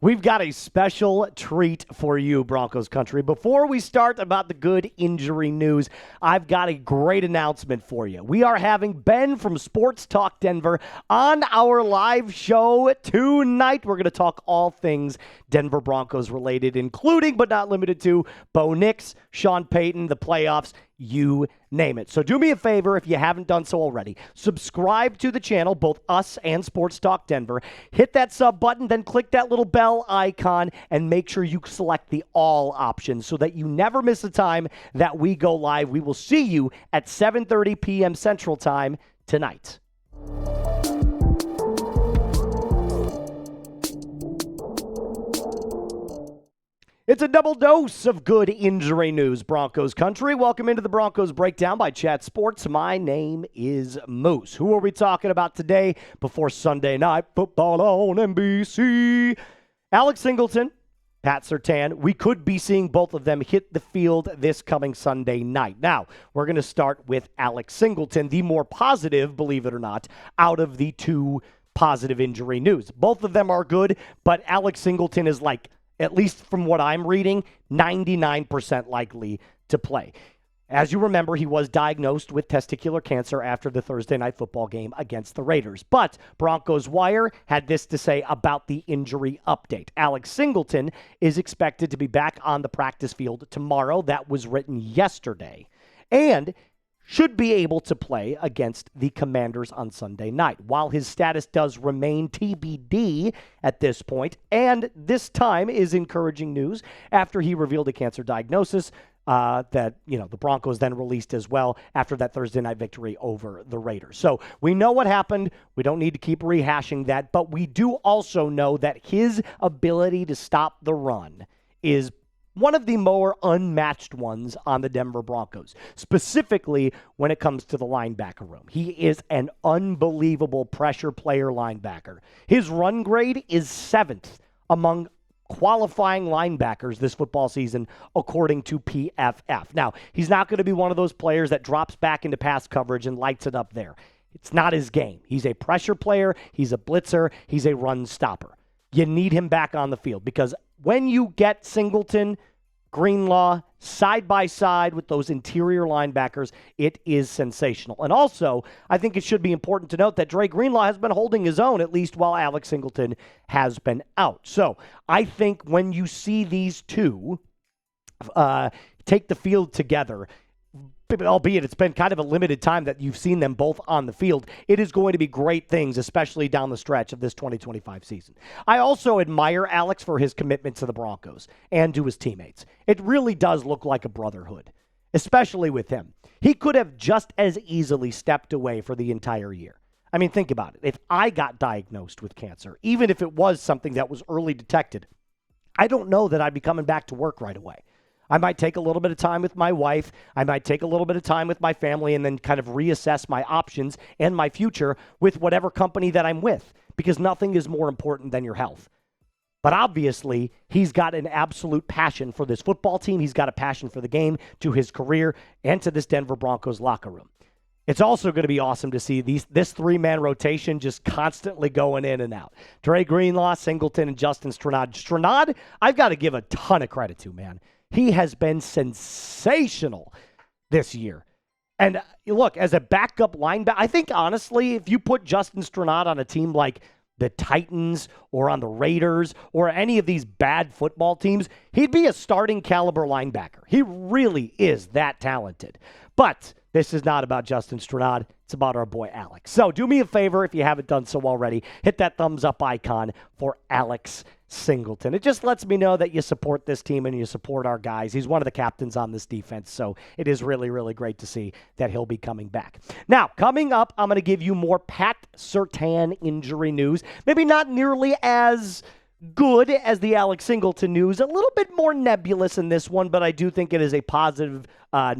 We've got a special treat for you, Broncos Country. Before we start about the good injury news, I've got a great announcement for you. We are having Ben from Sports Talk Denver on our live show tonight. We're going to talk all things Denver Broncos related, including but not limited to Bo Nix, Sean Payton, the playoffs, you name it. So do me a favor if you haven't done so already. Subscribe to the channel, both us and Sports Talk Denver. Hit that sub button, then click that little bell icon, and make sure you select the all option so that you never miss a time that we go live. We will see you at 7:30 p.m. Central Time tonight. It's a double dose of good injury news, Broncos Country. Welcome into the Broncos Breakdown by Chat Sports. My name is Moose. Who are we talking about today before Sunday Night Football on NBC? Alex Singleton, Pat Surtain. We could be seeing both of them hit the field this coming Sunday night. Now, we're going to start with Alex Singleton, the more positive, believe it or not, out of the two positive injury news. Both of them are good, but Alex Singleton is like, at least from what I'm reading, 99% likely to play. As you remember, he was diagnosed with testicular cancer after the Thursday Night Football game against the Raiders. But Broncos Wire had this to say about the injury update. Alex Singleton is expected to be back on the practice field tomorrow. That was written yesterday. And should be able to play against the Commanders on Sunday night. While his status does remain TBD at this point, and this time is encouraging news after he revealed a cancer diagnosis that, the Broncos then released as well after that Thursday night victory over the Raiders. So we know what happened. We don't need to keep rehashing that, but we do also know that his ability to stop the run is one of the more unmatched ones on the Denver Broncos, specifically when it comes to the linebacker room. He is an unbelievable pressure player linebacker. His run grade is 7th among qualifying linebackers this football season, according to PFF. Now, he's not going to be one of those players that drops back into pass coverage and lights it up there. It's not his game. He's a pressure player. He's a blitzer. He's a run stopper. You need him back on the field because when you get Singleton, Greenlaw, side by side with those interior linebackers, it is sensational. And also, I think it should be important to note that Dre Greenlaw has been holding his own, at least while Alex Singleton has been out. So I think when you see these two take the field together, albeit it's been kind of a limited time that you've seen them both on the field, it is going to be great things, especially down the stretch of this 2025 season. I also admire Alex for his commitment to the Broncos and to his teammates. It really does look like a brotherhood, especially with him. He could have just as easily stepped away for the entire year. I mean, think about it. If I got diagnosed with cancer, even if it was something that was early detected, I don't know that I'd be coming back to work right away. I might take a little bit of time with my wife. I might take a little bit of time with my family and then kind of reassess my options and my future with whatever company that I'm with, because nothing is more important than your health. But obviously, he's got an absolute passion for this football team. He's got a passion for the game, to his career, and to this Denver Broncos locker room. It's also going to be awesome to see this three-man rotation just constantly going in and out. Dre Greenlaw, Singleton, and Justin Strnad. Strnad, I've got to give a ton of credit to, man. He has been sensational this year. And look, as a backup linebacker, I think honestly, if you put Justin Strnad on a team like the Titans or on the Raiders or any of these bad football teams, he'd be a starting caliber linebacker. He really is that talented. But this is not about Justin Strnad. It's about our boy Alex. So do me a favor if you haven't done so already. Hit that thumbs up icon for Alex Singleton. It just lets me know that you support this team and you support our guys. He's one of the captains on this defense, so it is really, really great to see that he'll be coming back. Now, coming up, I'm going to give you more Pat Surtain injury news. Maybe not nearly as good as the Alex Singleton news. A little bit more nebulous in this one, but I do think it is a positive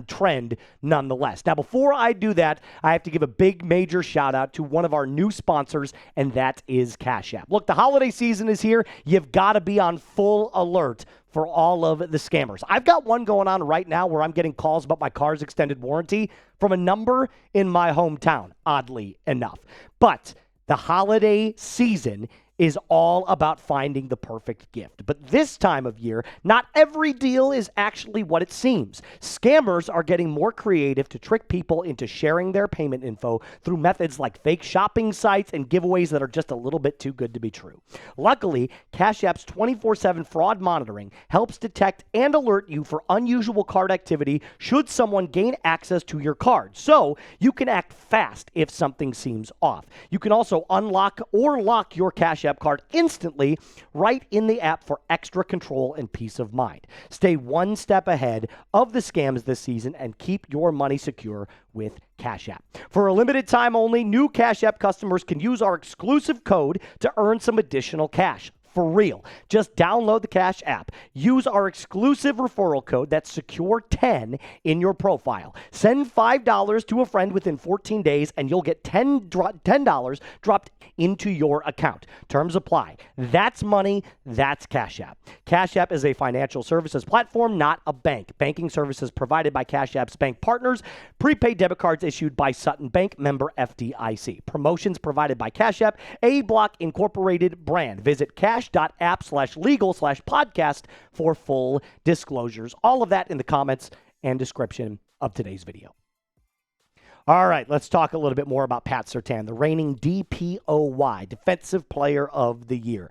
trend nonetheless. Now, before I do that, I have to give a big major shout out to one of our new sponsors, and that is Cash App. Look, the holiday season is here. You've got to be on full alert for all of the scammers. I've got one going on right now where I'm getting calls about my car's extended warranty from a number in my hometown, oddly enough. But the holiday season is all about finding the perfect gift. But this time of year, not every deal is actually what it seems. Scammers are getting more creative to trick people into sharing their payment info through methods like fake shopping sites and giveaways that are just a little bit too good to be true. Luckily, Cash App's 24/7 fraud monitoring helps detect and alert you for unusual card activity should someone gain access to your card, so you can act fast if something seems off. You can also unlock or lock your Cash App card instantly right in the app for extra control and peace of mind. Stay one step ahead of the scams this season and keep your money secure with Cash App. For a limited time only, new Cash App customers can use our exclusive code to earn some additional cash. For real. Just download the Cash App. Use our exclusive referral code, that's SECURE10, in your profile. Send $5 to a friend within 14 days, and you'll get $10 dropped into your account. Terms apply. That's money. That's Cash App. Cash App is a financial services platform, not a bank. Banking services provided by Cash App's bank partners. Prepaid debit cards issued by Sutton Bank, member FDIC. Promotions provided by Cash App, a Block Incorporated brand. Visit cash.app/legal/podcast for full disclosures. All of that in the comments and description of today's video. All right, let's talk a little bit more about Pat Surtain, the reigning DPOY, Defensive Player of the Year.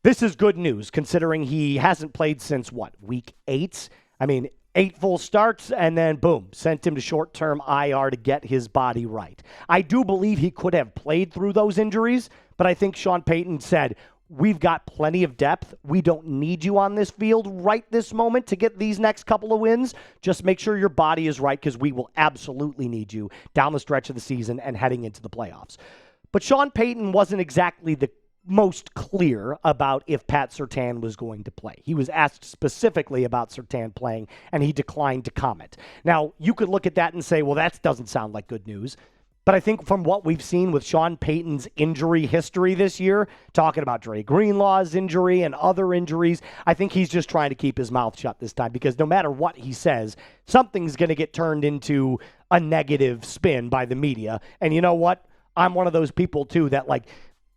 This is good news considering he hasn't played since, week 8? I mean, 8 full starts, and then boom, sent him to short-term IR to get his body right. I do believe he could have played through those injuries, but I think Sean Payton said, we've got plenty of depth. We don't need you on this field right this moment to get these next couple of wins. Just make sure your body is right because we will absolutely need you down the stretch of the season and heading into the playoffs. But Sean Payton wasn't exactly the most clear about if Pat Surtain was going to play. He was asked specifically about Surtain playing, and he declined to comment. Now, you could look at that and say, well, that doesn't sound like good news. But I think from what we've seen with Sean Payton's injury history this year, talking about Dre Greenlaw's injury and other injuries, I think he's just trying to keep his mouth shut this time because no matter what he says, something's going to get turned into a negative spin by the media. And you know what? I'm one of those people, too, that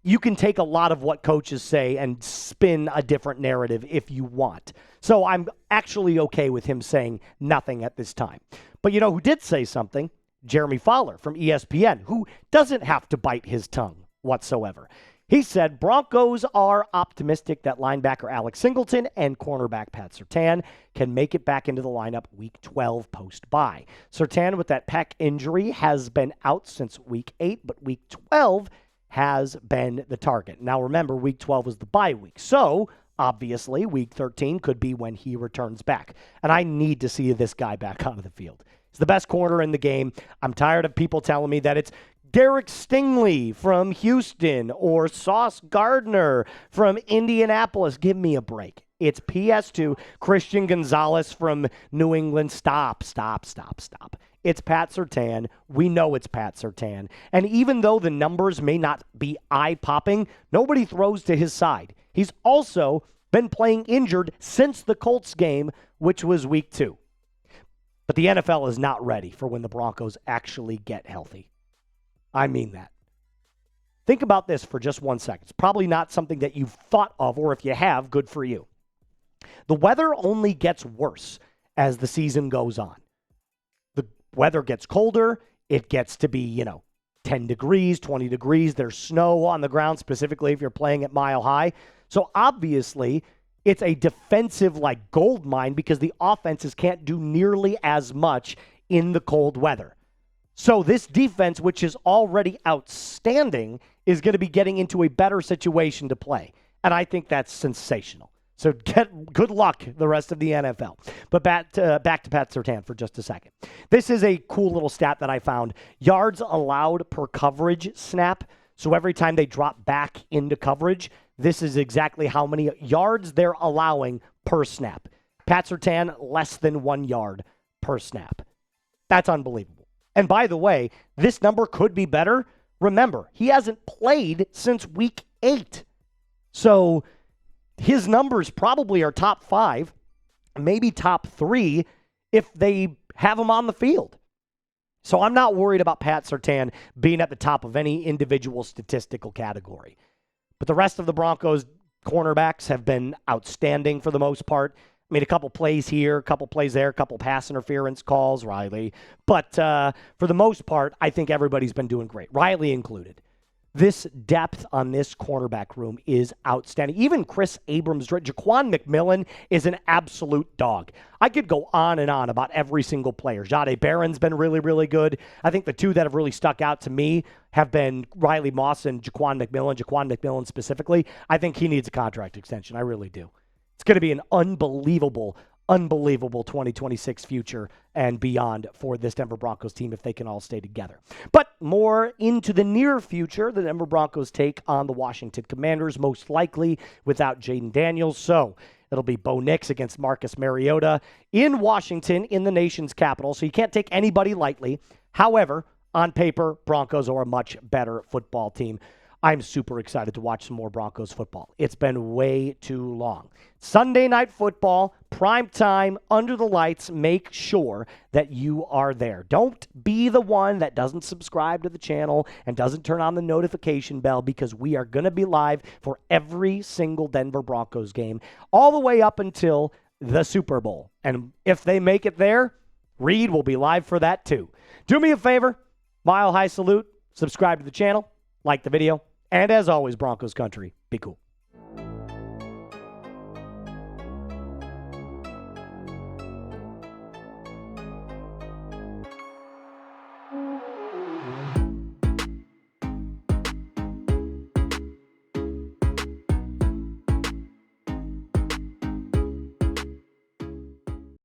you can take a lot of what coaches say and spin a different narrative if you want. So I'm actually okay with him saying nothing at this time. But you know who did say something? Jeremy Fowler from ESPN, who doesn't have to bite his tongue whatsoever. He said Broncos are optimistic that linebacker Alex Singleton and cornerback Pat Surtain can make it back into the lineup week 12 post-bye. Surtain, with that pec injury, has been out since week 8, but week 12 has been the target. Now remember, week 12 was the bye week, so obviously week 13 could be when he returns back. And I need to see this guy back on the field. He's the best corner in the game. I'm tired of people telling me that it's Derek Stingley from Houston or Sauce Gardner from Indianapolis. Give me a break. It's PS2, Christian Gonzalez from New England. Stop. It's Pat Surtain. We know it's Pat Surtain. And even though the numbers may not be eye-popping, nobody throws to his side. He's also been playing injured since the Colts game, which was week 2. But the NFL is not ready for when the Broncos actually get healthy. I mean that. Think about this for just 1 second. It's probably not something that you've thought of, or if you have, good for you. The weather only gets worse as the season goes on. The weather gets colder. It gets to be, 10 degrees, 20 degrees. There's snow on the ground, specifically if you're playing at Mile High. So obviously, it's a defensive gold mine because the offenses can't do nearly as much in the cold weather. So this defense, which is already outstanding, is going to be getting into a better situation to play. And I think that's sensational. So good luck the rest of the NFL. But back to Pat Surtain for just a second. This is a cool little stat that I found. Yards allowed per coverage snap. So every time they drop back into coverage, this is exactly how many yards they're allowing per snap. Pat Surtain, less than 1 yard per snap. That's unbelievable. And by the way, this number could be better. Remember, he hasn't played since week 8. So his numbers probably are top 5, maybe top 3 if they have him on the field. So I'm not worried about Pat Surtain being at the top of any individual statistical category. But the rest of the Broncos cornerbacks have been outstanding for the most part. I mean, a couple plays here, a couple plays there, a couple pass interference calls, Riley. But for the most part, I think everybody's been doing great, Riley included. This depth on this cornerback room is outstanding. Even Chris Abrams, Jaquan McMillan is an absolute dog. I could go on and on about every single player. Jahdae Barron's been really, really good. I think the two that have really stuck out to me have been Riley Moss and Jaquan McMillan. Jaquan McMillan specifically, I think he needs a contract extension. I really do. It's going to be an unbelievable 2026 future and beyond for this Denver Broncos team if they can all stay together. But more into the near future, the Denver Broncos take on the Washington Commanders, most likely without Jaden Daniels. So it'll be Bo Nix against Marcus Mariota in Washington, in the nation's capital. So you can't take anybody lightly. However, on paper, Broncos are a much better football team. I'm super excited to watch some more Broncos football. It's been way too long. Sunday night football, prime time, under the lights. Make sure that you are there. Don't be the one that doesn't subscribe to the channel and doesn't turn on the notification bell, because we are going to be live for every single Denver Broncos game all the way up until the Super Bowl. And if they make it there, Reed will be live for that too. Do me a favor, mile high salute, subscribe to the channel, like the video, and as always, Broncos Country, be cool.